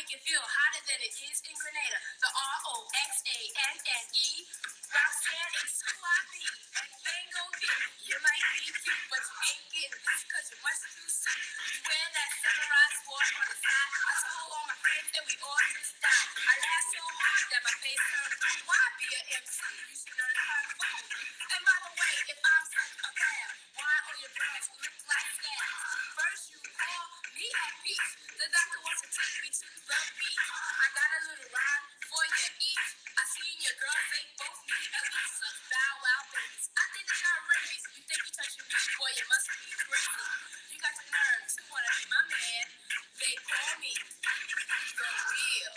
make it feel hotter than it is in Grenada. The ROXANNE. Roxanne is who I be. And can't go get it. You might be cute, but you ain't getting this cause you're much too soon. You wear that sunrise watch on the side. I told all my friends and we all just died. I laughed so hard that my face turned blue. Why be an MC? You should learn how to fool. And by the way, if I'm such a crab, why all your brands look like scabs? First you call me at peace. The doctor wants to take me to the beach. I got a little rhyme for your each. I seen your girls, they both need at least such bow wow babies. I think they got rabies. You think you touching me, boy, you must be crazy. You got the nerve to wanna be my man. They call me the real.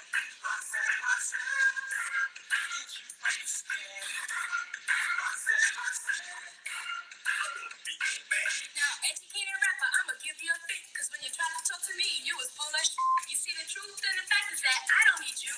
Now, educated rapper, I'ma give you a fit. Cause when you try to talk to me, you was full of shit. You see, the truth and the fact is that I don't need you.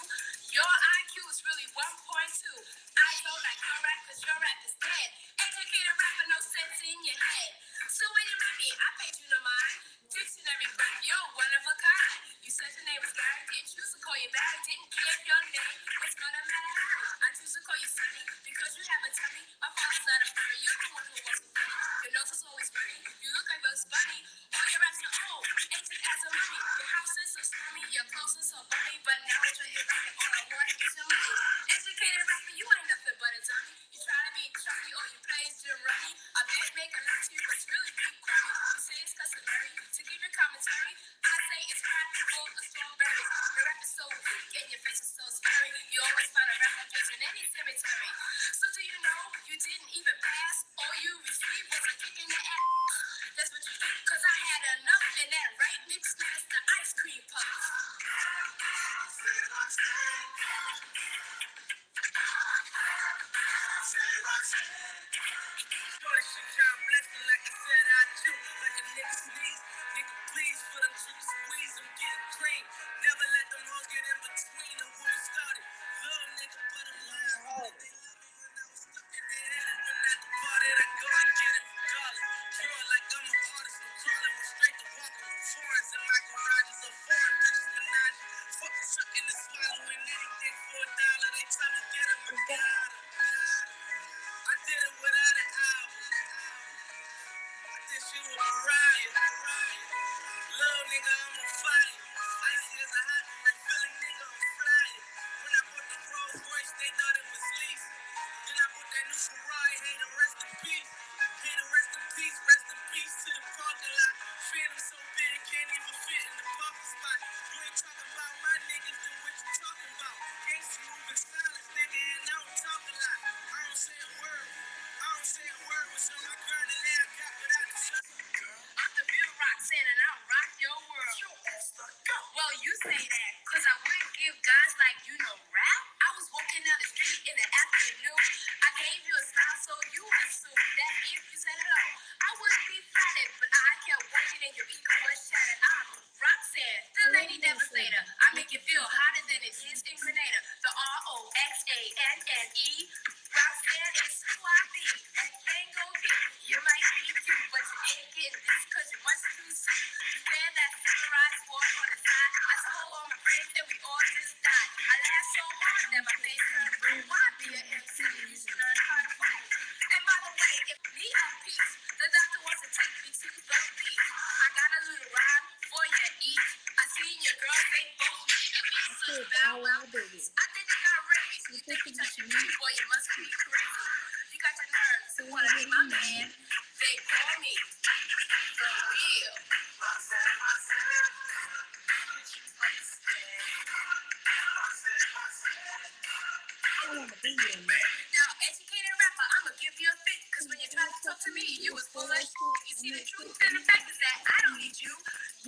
Your IQ is really 1.2. I know like your rap cause your rap is dead. Educated rapper, no sense in your head. So when you met me, I paid you no mind. Dictionary book, you're one of a kind. You said your name was Gary, didn't choose to call you back. Didn't care if your name was gonna matter how. I choose to call you Sonny because you have a tummy. My father's not a furry, you're the one who wants to be. Your nose is always running, you look like Bugs Bunny. All your raps are old, ancient as a mummy. Your house is so slummy, your clothes are so bummy. But now that you're here, all I want is your money. Educated rapper, you ain't nothing but a dummy. You try to be chubby or you play Jim Rummy. I bet make a lot to you, but it's really be crummy. You say it's customary to give your commentary. I say it's practical, a strawberry. Your rap is so weak and your face is so scary. You always find a rap address in any cemetery. So do you know you didn't even pass? All you received was a kick in the ass. That's what you did, cause I had enough in that right mix master ice cream puff. John bless me like I said I do. Like a nigga sneeze, nigga please for them tricks squeeze. I'm getting cream. Never let them hoes get in between of who started. Little nigga, but I'm lying hard. They love me when I was stuck in their head. When at the party, I go and get it regardless. Draw like I'm an artist. I'm calling with straight to walking with foreigns in my garages of foreign bitches menage. Fucking sucking and swallowing anything for $1. They tell me get him a God. I did it without an album. This shit was a riot. Little nigga, I'm a fire. Icy as a hot like Philly nigga, I'm flying. When I bought the Rolls Royce, they thought it was lease. Then I bought that new Ferrari, hey, the rest in peace. Hey, the rest in peace to the parking lot. Phantom so big, can't even fit in the parking spot. You ain't talking about my niggas, then what you talking about? Gangsta moving silence, nigga, and I don't talk a lot. I don't say a word. What's on my girl, and now I got what I deserve. I'm the real Roxanne, and I'll rock your world. Well, you say that, cause I wouldn't give guys like you no rap. I was walking down the street in the afternoon. I gave you a smile, so you assumed that if you said hello, I wouldn't be flattered. But I kept working, and your ego was shattered. I'm Roxanne, the lady devastator. I make it feel hotter than it is in Grenada. The ROXANNE. Roxanne is who I be. And can't go get it. You might be cute, but you ain't getting this cause you're much too soon. You wear that sunrise watch on the side. I told all my friends and we all just died. I laughed so hard that my face turned blue. Why be an MC? You should learn how to fool. And by the way, if me at peace, the doctor wants to take me to the beach. I got a little rhyme for you each. I seen your girls, they both need at least such bow wow babies. I think they got rabies. You think you touching me, boy, you must be crazy. You got the nerve to wanna be my man. They call me the real. Now, educated rapper, I'ma give you a fit. Cause when you try to talk to me, you was full of shit. You see, the truth and the fact is that I don't need you.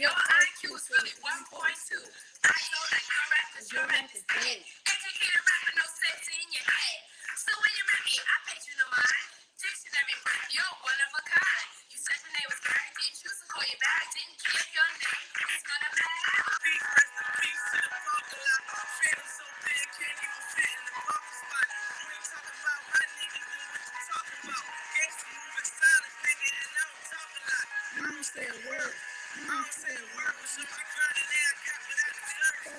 Your IQ is really 1.2. I know like your rap cause your rap is dead. Educated rapper, no sense in your head. So when you met me, I paid you no mind. Dictionary book, you're one of a kind. You said your name was Gary, didn't choose to call you back. Didn't care if your name was gonna matter how. Rest in peace to the parking lot. Phantom so big, can't even fit in the parking spot. You ain't talking about my niggas, then what you talking about? Gangsta moving silence, nigga, and I don't talk a lot. I don't say a word. What's on my girl, and now I got what I deserve.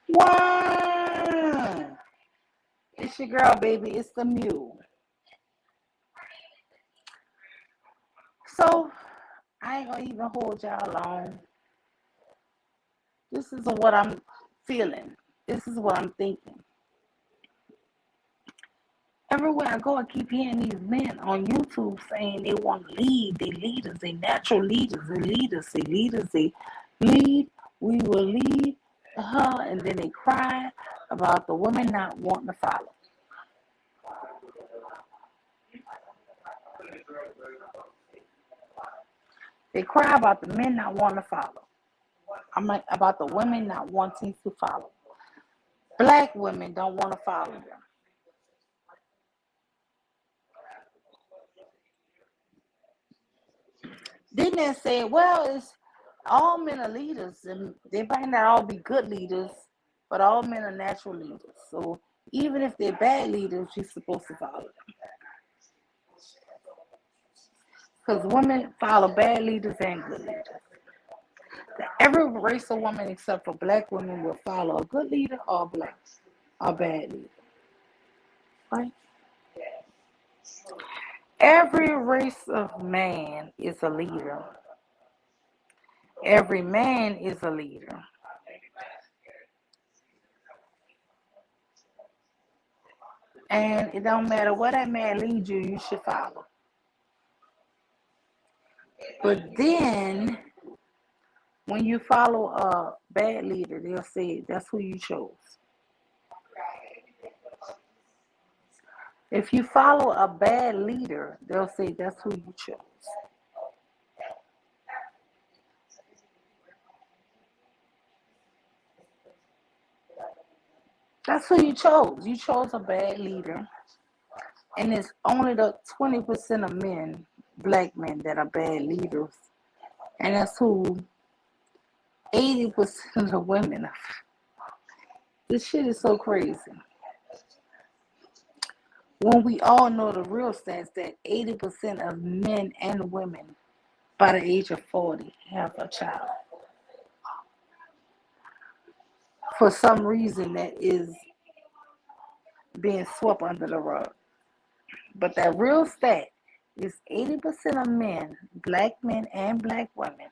Wow. It's your girl, baby. It's the mule. So, I ain't gonna even hold y'all long. This is what I'm feeling. This is what I'm thinking. everywhere I go, I keep hearing these men on YouTube saying they want to lead. They leaders, they natural leaders, they leaders, they leaders, they lead. We will lead her, and then they cry about the women not wanting to follow. They cry about the men not wanting to follow. I'm like, about the women not wanting to follow. Black women don't want to follow them. Then they say, well, it's all men are leaders, and they might not all be good leaders, but all men are natural leaders. So even if they're bad leaders, you're supposed to follow them. Because women follow bad leaders and good leaders. Every race of woman except for black women will follow a good leader or a bad leader. Right? Every race of man is a leader. Every man is a leader. And it don't matter what that man leads you, you should follow. But then, when you follow a bad leader, they'll say that's who you chose. If you follow a bad leader, they'll say that's who you chose. That's who you chose. You chose a bad leader. And it's only the 20% of men, black men, that are bad leaders. And that's who 80% of the women are. This shit is so crazy. When we all know the real stats that 80% of men and women by the age of 40 have a child. For some reason, that is being swept under the rug. But that real stat is 80% of men, black men and black women,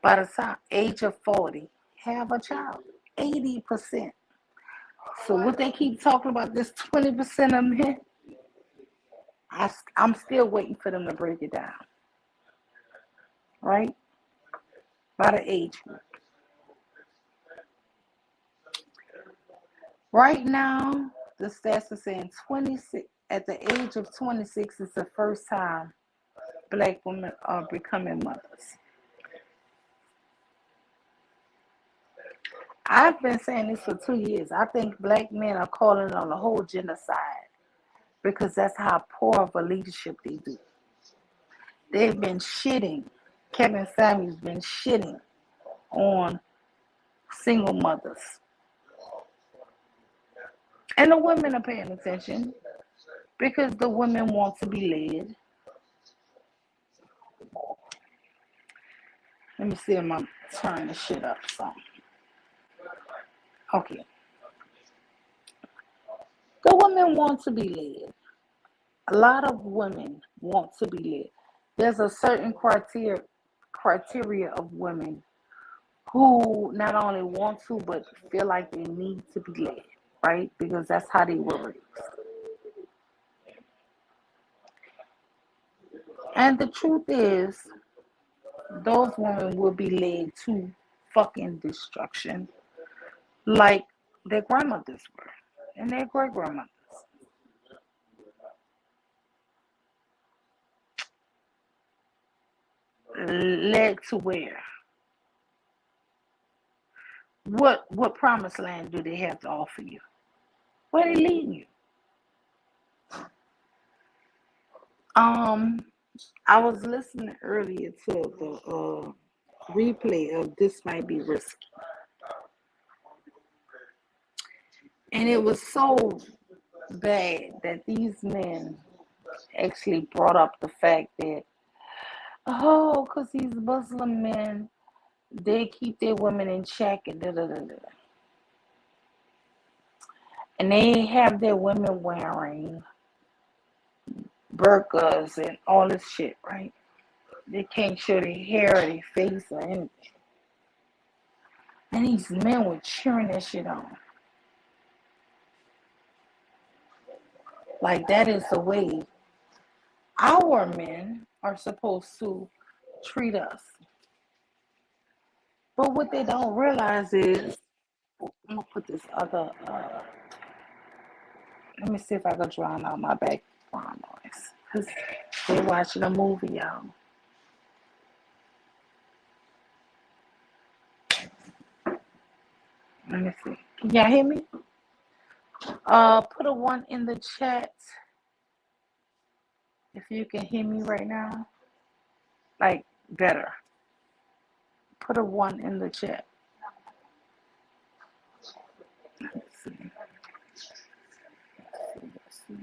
by the time age of 40, have a child. 80%. So what they keep talking about, this 20% of men, I'm still waiting for them to break it down. Right? By the age group. Right now, the stats are saying 26 at the age of 26 is the first time black women are becoming mothers. I've been saying this for 2 years. I think black men are calling on the whole genocide because that's how poor of a leadership they do. They've been shitting. Kevin Samuels been shitting on single mothers. And the women are paying attention because the women want to be led. Let me see if I'm turning this shit up some. Okay. The women want to be led. A lot of women want to be led. There's a certain criteria of women who not only want to, but feel like they need to be led, right? Because that's how they were raised. And the truth is, those women will be led to fucking destruction like their grandmothers were and their great grandmothers. Led to where? What promised land do they have to offer you? Where are they leading you? I was listening earlier to the replay of This Might Be Risky. And it was so bad that these men actually brought up the fact that, oh, because these Muslim men, they keep their women in check and da da da da. And they have their women wearing burqas and all this shit, right? They can't show their hair or their face or anything. And these men were cheering that shit on. Like that is the way our men are supposed to treat us. But what they don't realize is, I'm gonna put this other. Let me see if I can drown out my background noise. Cause they're watching a movie, y'all. Let me see. Can y'all hear me? Put a one in the chat if you can hear me right now. Like better. Put a one in the chat. Let's see. Let's see.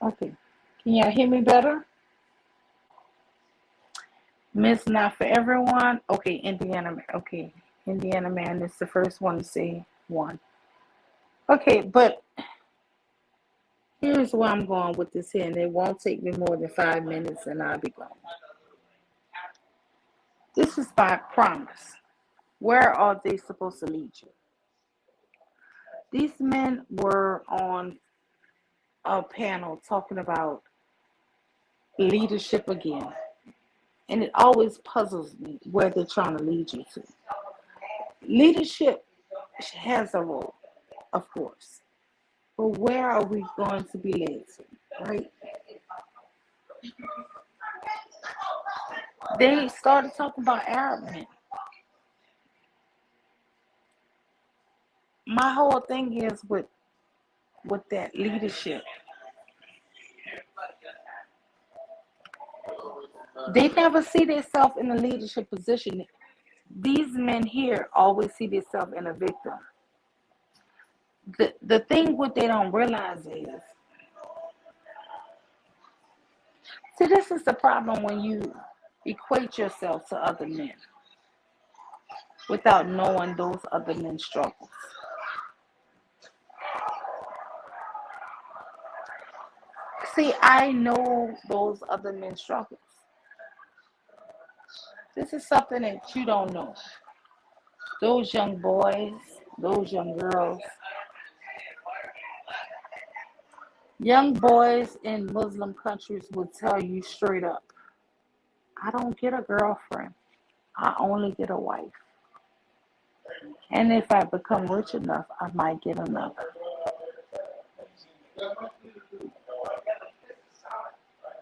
Okay. Can y'all hear me better? Miss Not For Everyone. Okay, Indiana Man. Okay, Indiana Man is the first one to say one. Okay, but here's where I'm going with this here, and it won't take me more than 5 minutes and I'll be gone. This is by promise. Where are they supposed to lead you? These men were on a panel talking about leadership again. And it always puzzles me where they're trying to lead you to. Leadership has a role, of course. But where are we going to be led to, right? They started talking about Arab men. My whole thing is with that leadership. They never see themselves in a leadership position. These men here always see themselves in a victim. The thing what they don't realize is, see, this is the problem when you equate yourself to other men without knowing those other men's struggles. See, I know those other men's struggles. This is something that you don't know. Those young boys, those young girls, young boys in Muslim countries will tell you straight up, I don't get a girlfriend. I only get a wife. And if I become rich enough, I might get another.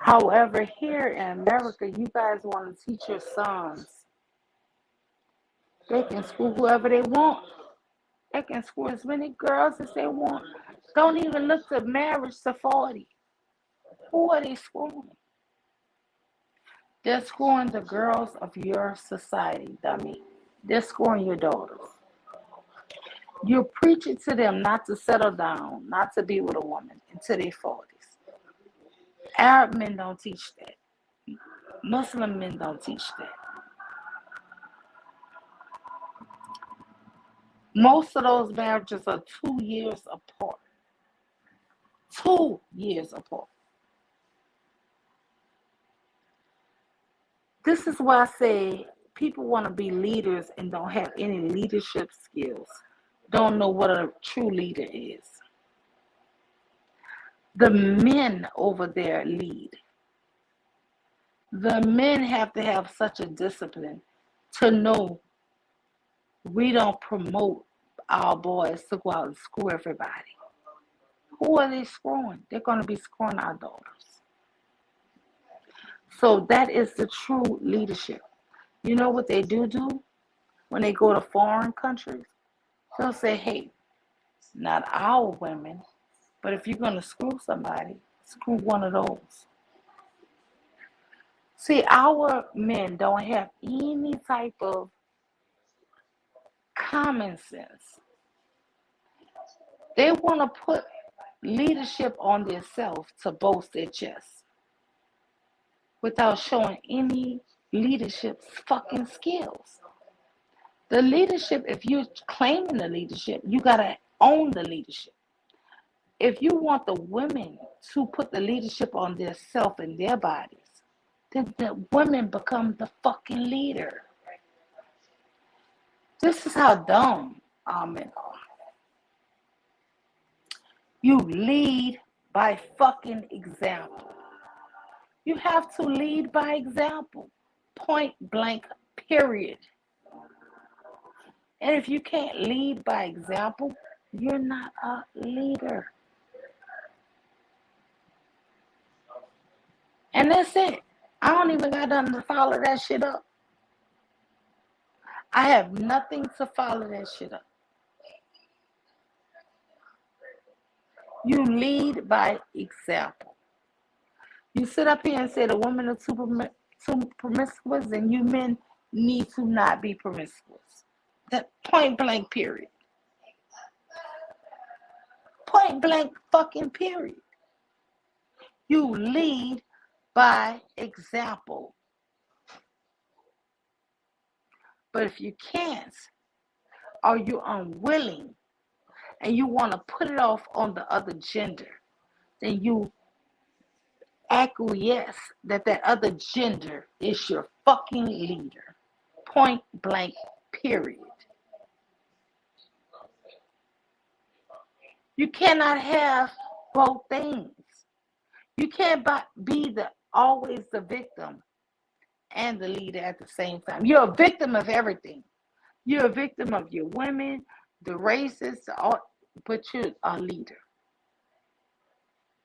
However, here in America, you guys want to teach your sons. They can school whoever they want. They can school as many girls as they want. Don't even look to marriage to 40. Who are they schooling? They're schooling the girls of your society, dummy. They're schooling your daughters. You're preaching to them not to settle down, not to be with a woman until their 40s. Arab men don't teach that. Muslim men don't teach that. Most of those marriages are 2 years apart. 2 years apart. This is why I say people want to be leaders and don't have any leadership skills. Don't know what a true leader is. The men over there lead. The men have to have such a discipline to know we don't promote our boys to go out and screw everybody. Who are they screwing? They're going to be screwing our daughters. So that is the true leadership. You know what they do when they go to foreign countries? They'll say, hey, not our women, but if you're going to screw somebody, screw one of those. See, our men don't have any type of common sense. They want to put leadership on themselves to boast their chest without showing any leadership fucking skills. The leadership, if you're claiming the leadership, you got to own the leadership. If you want the women to put the leadership on themselves and their bodies, then the women become the fucking leader. This is how dumb our men are. You lead by fucking example. You have to lead by example. Point blank, period. And if you can't lead by example, you're not a leader. And that's it. I don't even got nothing to follow that shit up. I have nothing to follow that shit up. You lead by example. You sit up here and say the women are too promiscuous and you men need to not be promiscuous. That point blank period. Point blank fucking period. You lead by example. But if you can't, or you're unwilling, and you want to put it off on the other gender, then you acquiesce that that other gender is your fucking leader. Point blank, period. You cannot have both things. You can't be always the victim and the leader at the same time. You're a victim of everything. You're a victim of your women, the racists, but you're a leader.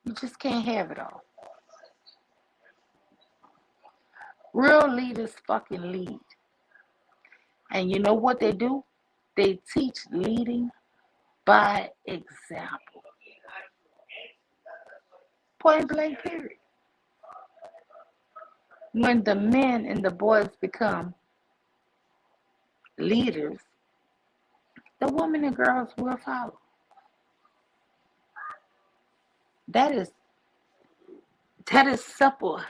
You just can't have it all. Real leaders fucking lead. And you know what they do? They teach leading by example. Point blank, period. When the men and the boys become leaders, the women and girls will follow. That is simple.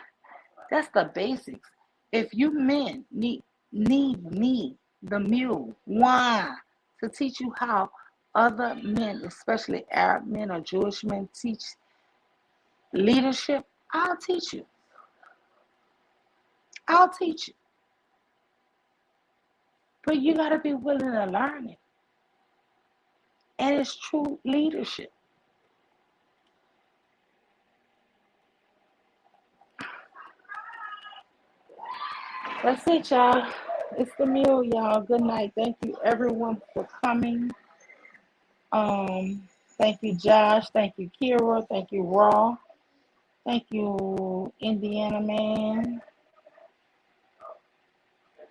That's the basics. If you men need me, the mule, why? To teach you how other men, especially Arab men or Jewish men, teach leadership, I'll teach you. I'll teach you. But you got to be willing to learn it. And it's true leadership. That's it, y'all. It's the mule, y'all. Good night. Thank you, everyone, for coming. Thank you, Josh. Thank you, Kira. Thank you, Raw. Thank you, Indiana Man.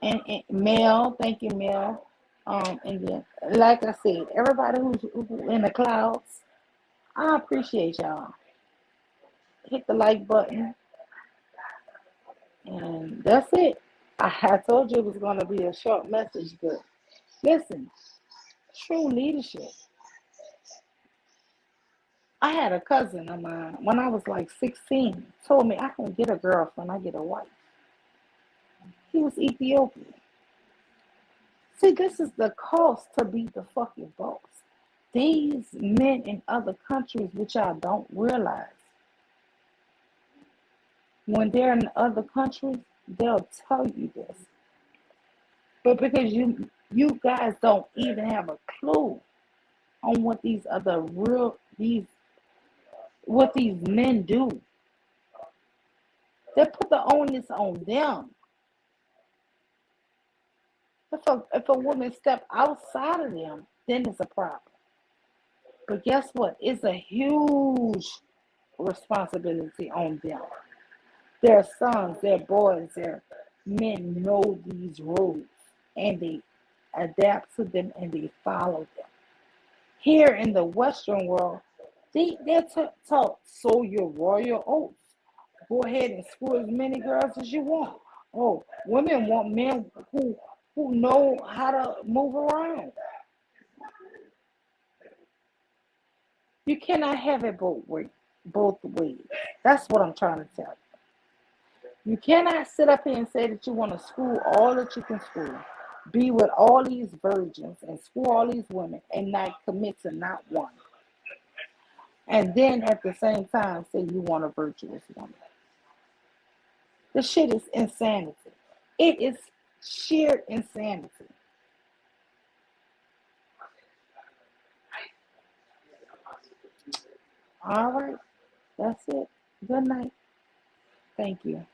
And Mel. Thank you, Mel. And then, like I said, everybody who's in the clouds, I appreciate y'all. Hit the like button. And that's it. I told you it was going to be a short message, but listen, true leadership. I had a cousin of mine when I was like 16, told me I can get a girlfriend, I get a wife. He was Ethiopian. See, this is the cost to be the fucking boss. These men in other countries, which I don't realize, when they're in other countries, they'll tell you this. But because you guys don't even have a clue on what what these men do. They put the onus on them. If a woman step outside of them, then it's a problem. But guess what? It's a huge responsibility on them. Their sons, their boys, their men know these rules and they adapt to them and they follow them. Here in the Western world, they're taught, sow your royal oats. Go ahead and screw as many girls as you want. Oh, women want men who know how to move around. You cannot have it both ways. That's what I'm trying to tell you. You cannot sit up here and say that you want to school all that you can school, be with all these virgins and school all these women and not commit to not one. And then at the same time say you want a virtuous woman. The shit is insanity. It is sheer insanity. All right, that's it. Good night. Thank you.